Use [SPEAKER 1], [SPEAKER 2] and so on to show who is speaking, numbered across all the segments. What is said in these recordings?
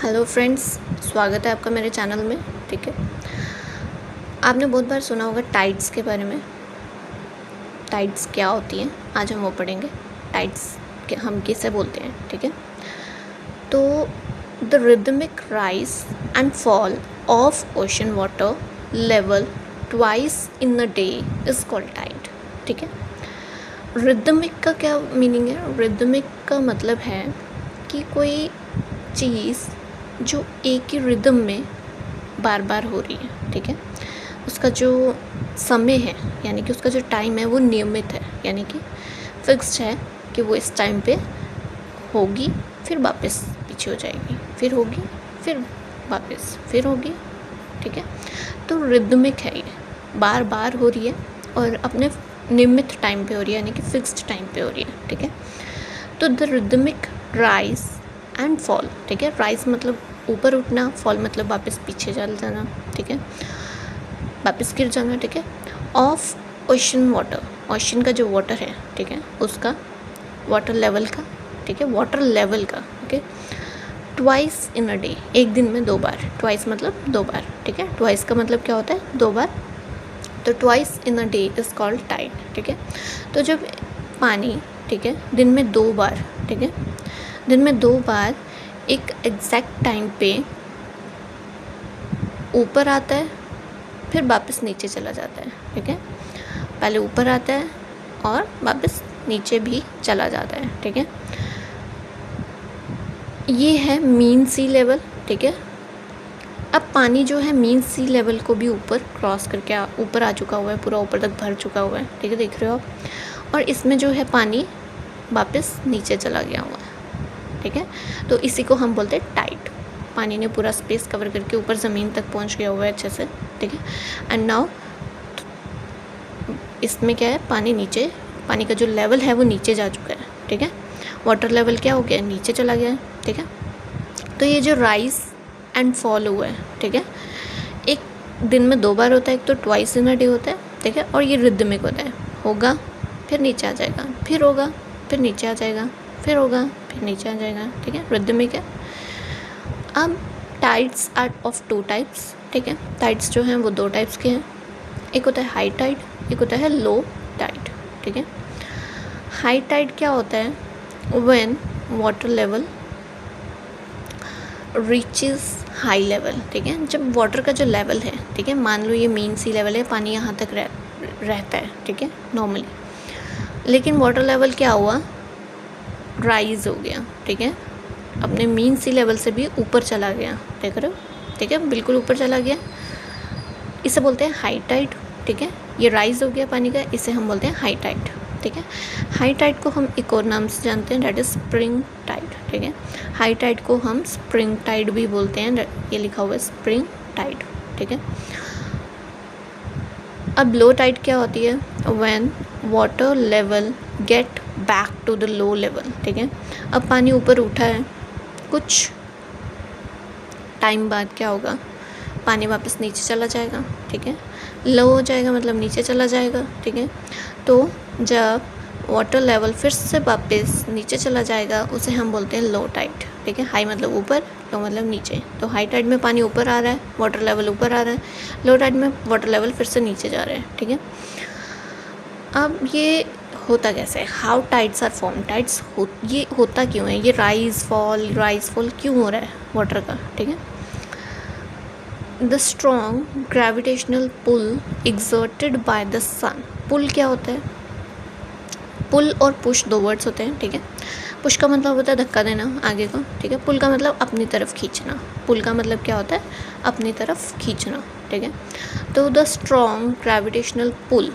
[SPEAKER 1] Hello friends, स्वागत है आपका मेरे चैनल में। ठीक है, आपने बहुत बार सुना होगा टाइड्स के बारे में। टाइड्स क्या होती हैं, आज हम वो पढ़ेंगे। टाइड्स के हम किसे बोलते हैं। ठीक है, तो the rhythmic rise and fall of ocean water level twice in a day is called tide. ठीक है, रिदमिक का क्या मीनिंग है? रिदमिक का मतलब है कि कोई चीज़ जो एक ही रिदम में बार बार हो रही है। ठीक है, उसका जो समय है यानी कि उसका जो टाइम है वो नियमित है, यानी कि फिक्स्ड है कि वो इस टाइम पे होगी, फिर वापस पीछे हो जाएगी, फिर होगी, फिर वापस, फिर होगी। ठीक है, तो रिदमिक है, ये बार बार हो रही है और अपने नियमित टाइम पे हो रही है, यानी कि फिक्स्ड टाइम पे हो रही है। ठीक है, तो the rhythmic rise and fall. ठीक है, राइज मतलब ऊपर उठना, फॉल मतलब वापस पीछे चल जाना। ठीक है, वापस गिर जाना। ठीक है, ऑफ ओशन वाटर, ओशन का जो वाटर है, ठीक है, उसका वाटर लेवल का, ठीक है, वाटर लेवल का। Okay, twice in a day, एक दिन में 2 बार। ट्वाइस मतलब 2 बार। ठीक है, ट्वाइस का मतलब क्या होता है? 2 बार। तो twice in a day is called tide. ठीक है, तो जब पानी, ठीक है, दिन में 2 बार, ठीक है, दिन में 2 बार एक एग्जैक्ट टाइम पे ऊपर आता है, फिर वापस नीचे चला जाता है। ठीक है, पहले ऊपर आता है और वापस नीचे भी चला जाता है। ठीक है, ये है मीन सी लेवल। ठीक है, अब पानी जो है मीन सी लेवल को भी ऊपर क्रॉस करके ऊपर आ चुका हुआ है, पूरा ऊपर तक भर चुका हुआ है। ठीक है, देख रहे हो आप। और इसमें जो है पानी वापस नीचे चला गया हुआ है। ठीक है, तो इसी को हम बोलते हैं टाइड। पानी ने पूरा स्पेस कवर करके ऊपर ज़मीन तक पहुंच गया हुआ है अच्छे से। ठीक है, एंड नाउ इसमें क्या है, पानी नीचे, पानी का जो लेवल है वो नीचे जा चुका है। ठीक है, वाटर लेवल क्या हो गया, नीचे चला गया है। ठीक है, तो ये जो राइज एंड फॉल हुआ है, ठीक है, एक दिन में 2 बार होता है। एक तो ट्वाइस इन अ डे होता है। ठीक है, और ये रिदमिक होता है, होगा फिर नीचे आ जाएगा, फिर होगा फिर नीचे आ जाएगा, फिर होगा फिर नीचे आ जाएगा। ठीक है, रिदमिक है। अब टाइड्स आर ऑफ 2 टाइप्स। ठीक है, टाइड्स जो हैं वो 2 टाइप्स के हैं। एक होता है हाई टाइड, एक होता है लो टाइड। ठीक है, हाई टाइड क्या होता है? When water level reaches high level. ठीक है, जब वाटर का जो लेवल है, ठीक है, मान लो ये मीन सी लेवल है, पानी यहाँ तक रहता है। ठीक है, नॉर्मली, लेकिन वाटर लेवल क्या हुआ, राइज हो गया। ठीक है, अपने मीन सी लेवल से भी ऊपर चला गया। देख रहे हो? ठीक है, बिल्कुल ऊपर चला गया, इसे बोलते हैं हाई टाइड। ठीक है, ये राइज हो गया पानी का, इसे हम बोलते हैं हाई टाइड। ठीक है, हाई टाइड को हम एक और नाम से जानते हैं, डेट इज स्प्रिंग टाइड। ठीक है, हाई टाइड को हम स्प्रिंग टाइड भी बोलते हैं, ये लिखा हुआ है स्प्रिंग टाइड। ठीक है, अब लो टाइड क्या होती है? When water level get back to the low level. ठीक है, अब पानी ऊपर उठा है, कुछ टाइम बाद क्या होगा, पानी वापस नीचे चला जाएगा। ठीक है, लो हो जाएगा मतलब नीचे चला जाएगा। ठीक है, तो जब वाटर लेवल फिर से वापस नीचे चला जाएगा उसे हम बोलते हैं लो टाइड। ठीक है, हाई मतलब ऊपर, लो मतलब नीचे। तो हाई टाइड में पानी ऊपर आ रहा है, वाटर लेवल ऊपर आ रहा है। लो टाइड में वाटर लेवल फिर से नीचे जा रहा है। ठीक है, अब ये होता कैसे है? How tides are form, tides ये होता क्यों है, ये राइज फॉल क्यों हो रहा है वाटर का? ठीक है, the strong gravitational pull exerted by the sun. Pull क्या होता है? पुल और पुश 2 वर्ड्स होते हैं। ठीक है, पुश का मतलब होता है धक्का देना आगे को। ठीक है, पुल का मतलब अपनी तरफ खींचना। पुल का मतलब क्या होता है? अपनी तरफ खींचना। ठीक है, तो the strong gravitational pull,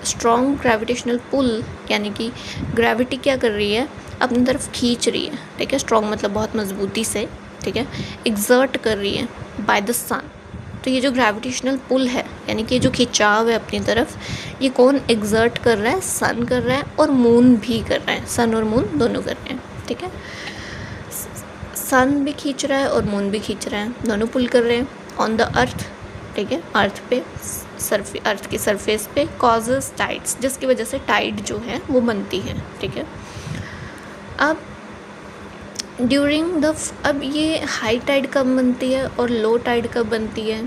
[SPEAKER 1] strong gravitational pull यानी कि ग्रेविटी क्या कर रही है, अपनी तरफ खींच रही है। ठीक है, स्ट्रॉन्ग मतलब बहुत मजबूती से। ठीक है, एग्जर्ट कर रही है बाय द सन। तो ये जो ग्रेविटेशनल पुल है यानी कि जो खिंचाव है अपनी तरफ, ये कौन एग्जर्ट कर रहा है? सन कर रहा है और मून भी कर रहा है। सन और मून दोनों कर रहे हैं। ठीक है, सन भी खींच रहा है और मून भी खींच रहा है, दोनों पुल कर रहे हैं ऑन द अर्थ। ठीक है, अर्थ पे, अर्थ की सरफेस पे, कॉजेस टाइड्स, जिसकी वजह से टाइड जो है वो बनती है। ठीक है, अब ड्यूरिंग द अब ये हाई टाइड कब बनती है और लो टाइड कब बनती है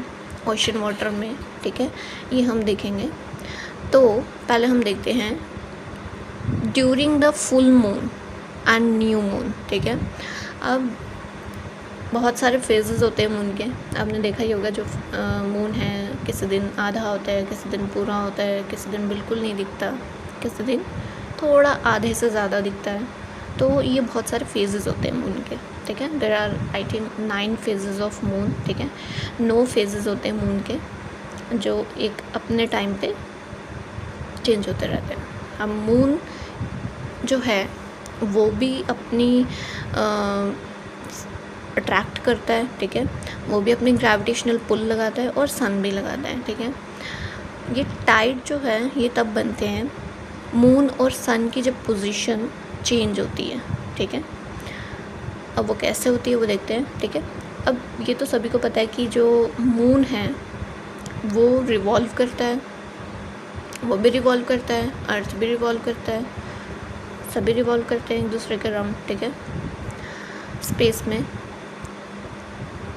[SPEAKER 1] ओशन वाटर में, ठीक है, ये हम देखेंगे। तो पहले हम देखते हैं during the full moon and new moon, ठीक है। अब बहुत सारे फेजेस होते हैं मून के, आपने देखा ही होगा। जो मून है किसी दिन आधा होता है, किसी दिन पूरा होता है, किसी दिन बिल्कुल नहीं दिखता, किसी दिन थोड़ा आधे से ज़्यादा दिखता है। तो ये बहुत सारे फेजेस होते हैं मून के, ठीक है। There are I think 9 phases of moon, ठीक है। 9 फेजेस होते हैं मून के जो एक अपने टाइम पे चेंज होते रहते हैं। अब मून जो है वो भी अपनी अट्रैक्ट करता है, ठीक है, वो भी अपनी ग्रेविटेशनल पुल लगाता है और सन भी लगाता है, ठीक है। ये टाइड जो है ये तब बनते हैं मून और सन की जब पोजीशन चेंज होती है, ठीक है। अब वो कैसे होती है वो देखते हैं, ठीक है। अब ये तो सभी को पता है कि जो मून है वो रिवॉल्व करता है, वो भी रिवॉल्व करता है, अर्थ भी रिवॉल्व करता है, सभी रिवॉल्व करते हैं एक दूसरे के राउंड, ठीक है, स्पेस में।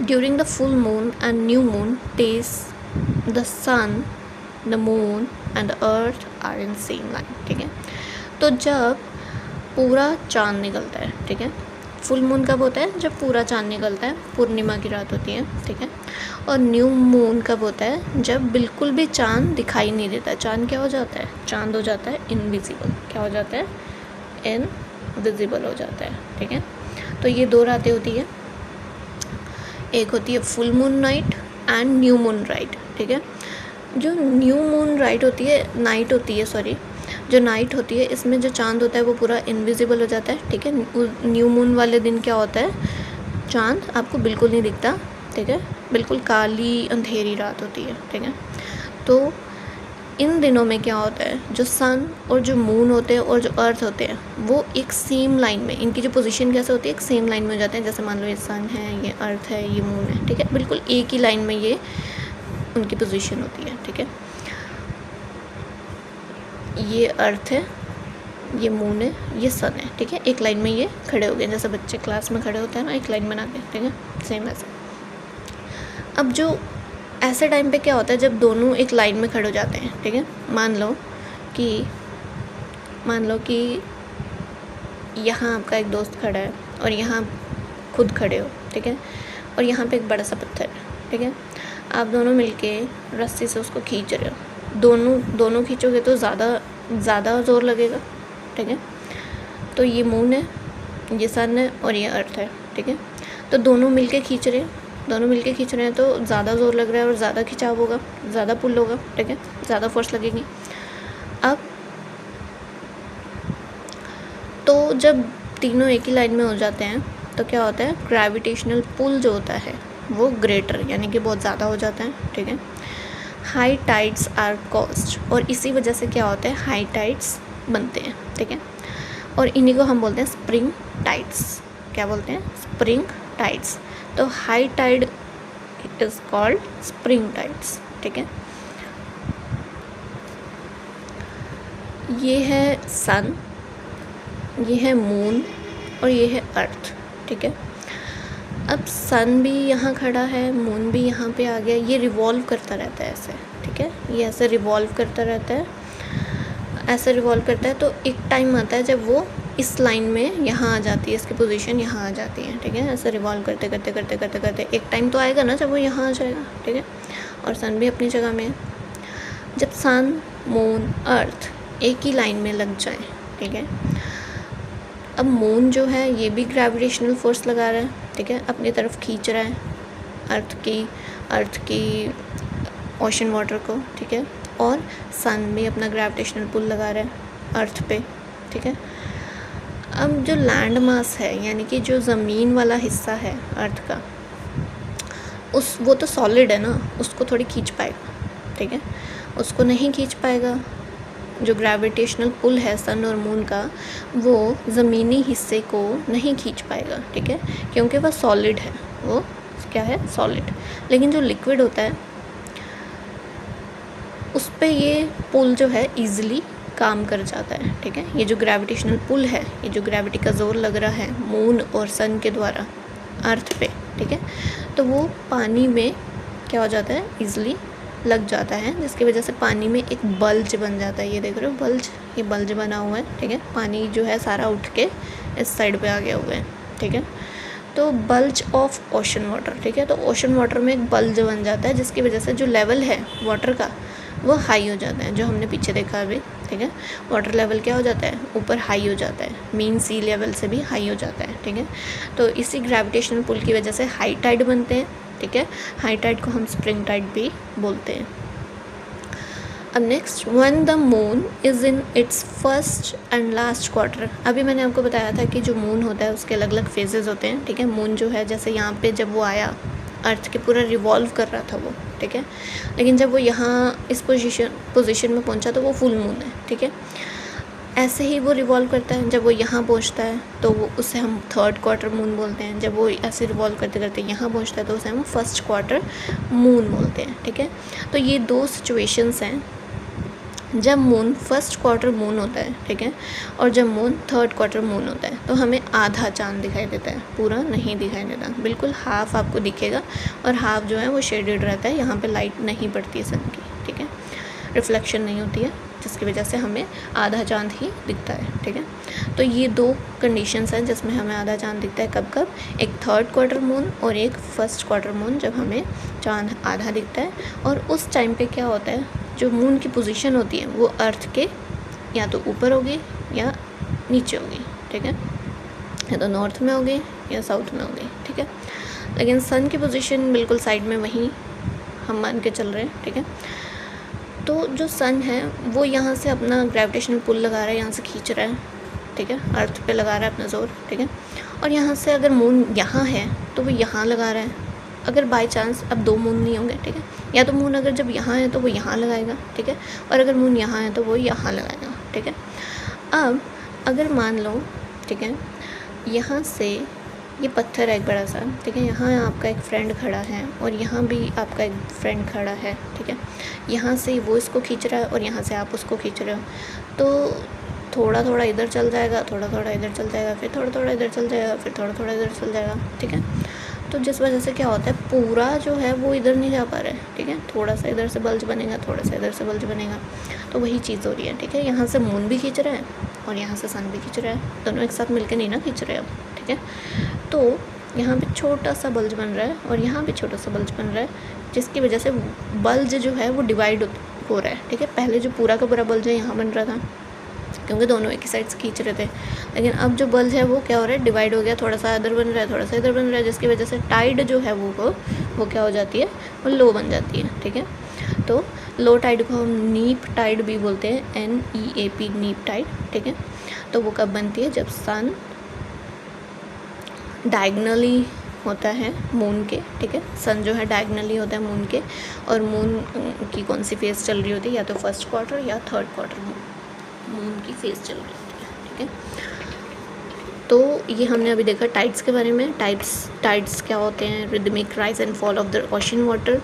[SPEAKER 1] During the full moon and new moon days the sun, the moon and the earth are in same line, ठीक है। तो जब पूरा चाँद निकलता है, ठीक है, फुल मून कब होता है जब पूरा चाँद निकलता है, पूर्णिमा की रात होती है, ठीक है। और न्यू मून कब होता है जब बिल्कुल भी चाँद दिखाई नहीं देता। चाँद क्या हो जाता है, चाँद हो जाता है इनविजिबल। क्या हो जाता है, इनविजिबल हो जाता है, ठीक है। तो ये 2 रातें होती है, एक होती है full moon night and new moon right, ठीक है। जो न्यू मून राइट होती है, नाइट होती है, सॉरी, जो नाइट होती है इसमें जो चाँद होता है वो पूरा इनविजिबल हो जाता है, ठीक है। न्यू मून वाले दिन क्या होता है, चाँद आपको बिल्कुल नहीं दिखता, ठीक है, बिल्कुल काली अंधेरी रात होती है, ठीक है। तो इन दिनों में क्या होता है, जो सन और जो मून होते हैं और जो अर्थ होते हैं वो एक सेम लाइन में, इनकी जो पोजीशन कैसे होती है, एक सेम लाइन में हो जाते हैं। जैसे मान लो ये सन है, ये अर्थ है, ये मून है, ठीक है, बिल्कुल एक ही लाइन में ये उनकी पोजीशन होती है, ठीक है। ये अर्थ है, ये मून है, ये सन है, ठीक है, एक लाइन में ये खड़े हो गए, जैसे बच्चे क्लास में खड़े होते हैं ना एक लाइन बना के, ठीक है, सेम ऐसे। अब जो ऐसे टाइम पे क्या होता है जब दोनों एक लाइन में खड़े हो जाते हैं, ठीक है, मान लो कि यहाँ आपका एक दोस्त खड़ा है और यहाँ खुद खड़े हो, ठीक है, और यहाँ पे एक बड़ा सा पत्थर है, ठीक है। आप दोनों मिलके रस्सी से उसको खींच रहे हो, दोनों खींचोगे तो ज़्यादा ज़ोर लगेगा, ठीक है। तो ये मून है, ये सन है और ये अर्थ है, ठीक है। तो दोनों मिलके खींच रहे हैं तो ज़्यादा ज़ोर लग रहा है और ज़्यादा खिंचाव होगा, ज़्यादा पुल होगा, ठीक है, ज़्यादा फोर्स लगेगी। अब तो जब तीनों एक ही लाइन में हो जाते हैं तो क्या होता है, ग्रेविटेशनल पुल जो होता है वो ग्रेटर यानी कि बहुत ज़्यादा हो जाता है, ठीक है। हाई टाइड्स आर कॉज्ड, और इसी वजह से क्या होता है, हाई टाइड्स बनते हैं, ठीक है। और इन्हीं को हम बोलते हैं स्प्रिंग टाइड्स। क्या बोलते हैं, स्प्रिंग टाइड्स। तो high tide is called spring tides, ठीक है। ये है सन, ये है मून और ये है अर्थ, ठीक है। अब सन भी यहाँ खड़ा है, मून भी यहाँ पे आ गया, ये रिवॉल्व करता रहता है ऐसे, ठीक है, ये ऐसे रिवॉल्व करता रहता है, ऐसे रिवॉल्व करता है। तो एक टाइम आता है जब वो इस लाइन में यहाँ आ जाती है, इसकी पोजीशन यहाँ आ जाती है, ठीक है। ऐसे रिवॉल्व करते करते एक टाइम तो आएगा ना जब वो यहाँ आ जाएगा, ठीक है। और सन भी अपनी जगह में है। जब सन, मून, अर्थ एक ही लाइन में लग जाए, ठीक है, अब मून जो है ये भी ग्रेविटेशनल फोर्स लगा रहा है, ठीक है, अपनी तरफ खींच रहा है अर्थ की ओशन वाटर को, ठीक है। और सन भी अपना ग्रेविटेशनल पुल लगा रहा है अर्थ पे, ठीक है। अब जो लैंड मास है यानी कि जो ज़मीन वाला हिस्सा है अर्थ का, वो तो सॉलिड है ना, उसको थोड़ी खींच पाएगा, ठीक है, उसको नहीं खींच पाएगा। जो ग्रेविटेशनल पुल है सन और मून का वो ज़मीनी हिस्से को नहीं खींच पाएगा, ठीक है, क्योंकि वह सॉलिड है, वो क्या है, सॉलिड। लेकिन जो लिक्विड होता है उस पे ये पुल जो है ईज़िली काम कर जाता है, ठीक है। ये जो ग्रेविटेशनल पुल है, ये जो ग्रेविटी का ज़ोर लग रहा है मून और सन के द्वारा अर्थ पे, ठीक है, तो वो पानी में क्या हो जाता है, ईज़िली लग जाता है, जिसकी वजह से पानी में एक बल्ज बन जाता है। ये देख रहे हो बल्ज, ये बल्ज बना हुआ है, ठीक है। पानी जो है सारा उठ के इस साइड पे आ गया हुआ है, ठीक है। तो बल्ज ऑफ ओशन वाटर, ठीक है। तो ओशन वाटर में एक बल्ज बन जाता है, जिसकी वजह से जो लेवल है वाटर का वो हाई हो जाता है, जो हमने पीछे देखा अभी, ठीक है। वाटर लेवल क्या हो जाता है, ऊपर हाई हो जाता है, मीन सी लेवल से भी हाई हो जाता है, ठीक है। तो इसी ग्रेविटेशनल पुल की वजह से हाई टाइड बनते हैं, ठीक है। हाई टाइड को हम स्प्रिंग टाइड भी बोलते हैं। अब next, when the moon is in its first and last quarter. अभी मैंने आपको बताया था कि जो मून होता है उसके अलग अलग फेजेस होते हैं, ठीक है। मून जो है जैसे यहाँ पे जब वो आया अर्थ के पूरा रिवॉल्व कर रहा था वो, ठीक है, लेकिन जब वो यहाँ इस पोजीशन में पहुँचा तो वो फुल मून है, ठीक है। ऐसे ही वो रिवॉल्व करता है, जब वो यहाँ पहुँचता है तो वो उसे हम थर्ड क्वार्टर मून बोलते हैं। जब वो ऐसे रिवॉल्व करते करते यहाँ पहुँचता है तो उसे हम फर्स्ट क्वार्टर मून बोलते हैं, ठीक है। तो ये दो सिचुएशंस हैं, जब मून फर्स्ट क्वार्टर मून होता है, ठीक है, और जब मून थर्ड क्वार्टर मून होता है तो हमें आधा चांद दिखाई देता है, पूरा नहीं दिखाई देता, बिल्कुल हाफ आपको दिखेगा, और हाफ जो है वो शेडेड रहता है, यहाँ पे लाइट नहीं पड़ती है सन की, ठीक है, रिफ्लेक्शन नहीं होती है, जिसकी वजह से हमें आधा चांद ही दिखता है, ठीक है। तो ये दो कंडीशंस हैं जिसमें हमें आधा चांद दिखता है, कब कब, एक थर्ड क्वार्टर मून और एक फर्स्ट क्वार्टर मून, जब हमें चांद आधा दिखता है। और उस टाइम पे क्या होता है, जो मून की पोजीशन होती है वो अर्थ के या तो ऊपर होगी या नीचे होगी, ठीक है, या तो नॉर्थ में होगी या साउथ में होगी, ठीक है। लेकिन सन की पोजीशन बिल्कुल साइड में वहीं हम मान के चल रहे हैं, ठीक है। तो जो सन है वो यहाँ से अपना ग्रेविटेशनल पुल लगा रहा है, यहाँ से खींच रहा है, ठीक है, अर्थ पे लगा रहा है अपना जोर, ठीक है। और यहाँ से अगर मून यहाँ है तो वो यहाँ लगा रहा है। अगर बाय चांस अब दो मून नहीं होंगे, ठीक है, या तो मून अगर जब यहाँ है तो वो यहाँ लगाएगा, ठीक है, और अगर मून यहाँ है तो वो यहाँ लगाएगा, ठीक है। अब अगर मान लो, ठीक है, यहाँ से ये पत्थर है एक बड़ा सा, ठीक है, यहाँ आपका एक फ्रेंड खड़ा है और यहाँ भी आपका एक फ्रेंड खड़ा है, ठीक है। यहाँ से वो इसको खींच रहा है और यहाँ से आप उसको खींच रहे हो, तो थोड़ा थोड़ा इधर चल जाएगा, थोड़ा थोड़ा इधर चल जाएगा, फिर थोड़ा थोड़ा इधर चल जाएगा, फिर थोड़ा थोड़ा इधर चल जाएगा, ठीक है। तो जिस वजह से क्या होता है, पूरा जो है वो इधर नहीं जा पा रहा है, ठीक है, थोड़ा सा इधर से बल्ज बनेगा, थोड़ा सा इधर से बल्ज बनेगा, तो वही चीज़ हो रही है, ठीक है। यहाँ से मून भी खींच रहा है और यहाँ से सन भी खींच रहा है, दोनों एक साथ मिलकर नहीं ना खींच रहे अब, ठीक है। तो यहाँ पे छोटा सा बल्ज बन रहा है और यहाँ भी छोटा सा बल्ज बन रहा है, जिसकी वजह से बल्ज जो है वो डिवाइड हो रहा है, ठीक है। पहले जो पूरा का पूरा बल्ज है यहाँ बन रहा था, क्योंकि दोनों एक ही साइड से खींच रहे थे, लेकिन अब जो बल्ज है वो क्या हो रहा है, डिवाइड हो गया, थोड़ा सा इधर बन रहा है, थोड़ा सा इधर बन रहा है, जिसकी वजह से टाइड जो है वो क्या हो जाती है, वो लो बन जाती है, ठीक है। तो लो टाइड को हम नीप टाइड भी बोलते हैं, NEAP, नीप टाइड, ठीक है। तो वो कब बनती है, जब सन डायगनली होता है मून के, ठीक है, सन जो है डायगनली होता है मून के, और मून की कौन सी फेज चल रही होती है, या तो फर्स्ट क्वार्टर या थर्ड क्वार्टर मून की फेज चल रही होती है, ठीक है। तो ये हमने अभी देखा टाइड्स के बारे में। टाइड्स क्या होते हैं, rhythmic rise and fall of the ocean water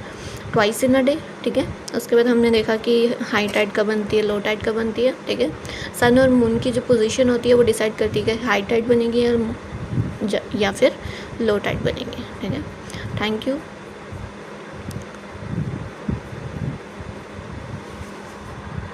[SPEAKER 1] twice in a day, ठीक है। उसके बाद हमने देखा कि हाई टाइड कब बनती है, लो टाइड कब बनती है, ठीक है। सन और मून की जो पोजीशन होती है वो डिसाइड करती है कि हाई टाइड बनेगी या फिर लो टाइड बनेगी, ठीक है। Thank you.